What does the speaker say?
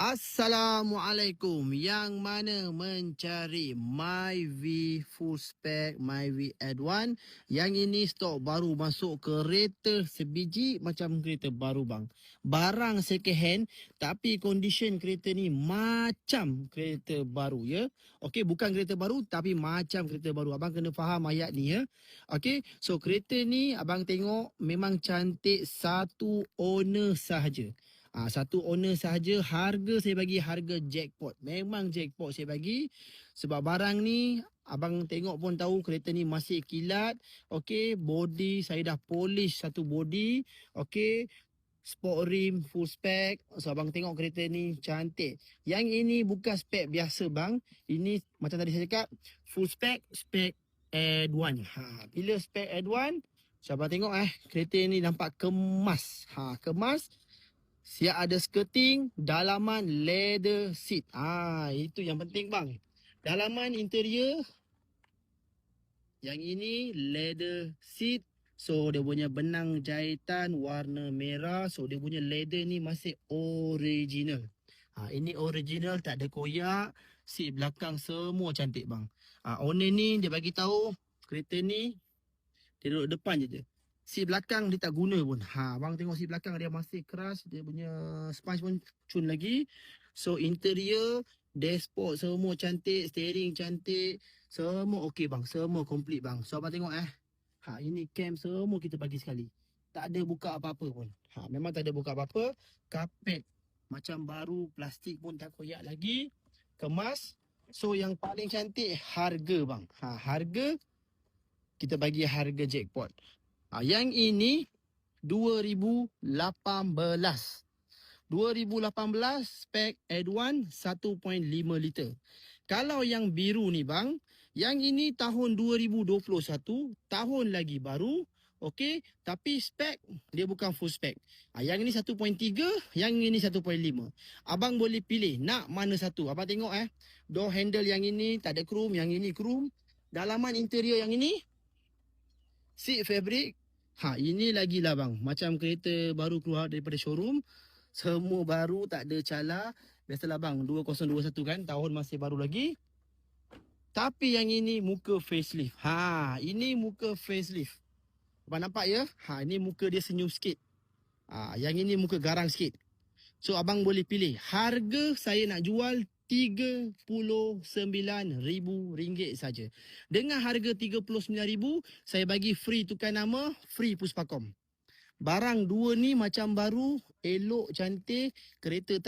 Assalamualaikum. Yang mana mencari MyV Full Spec, MyV Add1. Yang ini stok baru masuk kereta sebiji macam kereta baru bang. Barang second hand tapi condition kereta ni macam kereta baru ya. Okey, bukan kereta baru tapi macam kereta baru. Abang kena faham ayat ni ya. Okey, so kereta ni abang tengok memang cantik, satu owner sahaja. Satu owner sahaja. Harga saya bagi harga jackpot. Memang jackpot saya bagi. Sebab barang ni abang tengok pun tahu kereta ni masih kilat. Okey, body saya dah polish satu body. Okey, sport rim full spec. So abang tengok kereta ni cantik. Yang ini bukan spek biasa bang. Ini macam tadi saya cakap, full spec, spec Add1. Bila spec Add1, so abang tengok kereta ni nampak kemas. Kemas. Siap ada skirting, dalaman leather seat. Itu yang penting bang. Dalaman interior yang ini leather seat. So dia punya benang jahitan warna merah. So dia punya leather ni masih original. Ini original, tak ada koyak. Seat belakang semua cantik bang. Owner ni dia bagi tahu kereta ni dia duduk depan je. Seat belakang dia tak guna pun. Bang tengok seat belakang dia masih keras. Dia punya sponge pun cun lagi. So interior, dashboard semua cantik. Steering cantik. Semua okey bang. Semua complete bang. So abang tengok ini cam semua kita bagi sekali. Tak ada buka apa-apa pun. Memang tak ada buka apa-apa. Kapet macam baru. Plastik pun tak koyak lagi. Kemas. So yang paling cantik harga bang. Harga kita bagi harga jackpot. Yang ini 2018. 2018 spek Add1 1.5 liter. Kalau yang biru ni bang, yang ini tahun 2021, tahun lagi baru. Okey, tapi spek dia bukan full spek. Yang ini 1.3, yang ini 1.5. Abang boleh pilih nak mana satu. Abang tengok door handle yang ini tak ada chrome, yang ini chrome. Dalaman interior yang ini seat fabric. Ini lagi lah bang. Macam kereta baru keluar daripada showroom. Semua baru, tak ada cala. Biasalah bang, 2021 kan, tahun masih baru lagi. Tapi yang ini muka facelift. Ini muka facelift. Abang nampak ya? Ini muka dia senyum sikit. Yang ini muka garang sikit. So abang boleh pilih. Harga saya nak jual RM39,000 saja. Dengan harga RM39,000, saya bagi free tukar nama, free Puspakom. Barang dua ni macam baru, elok, cantik, kereta tak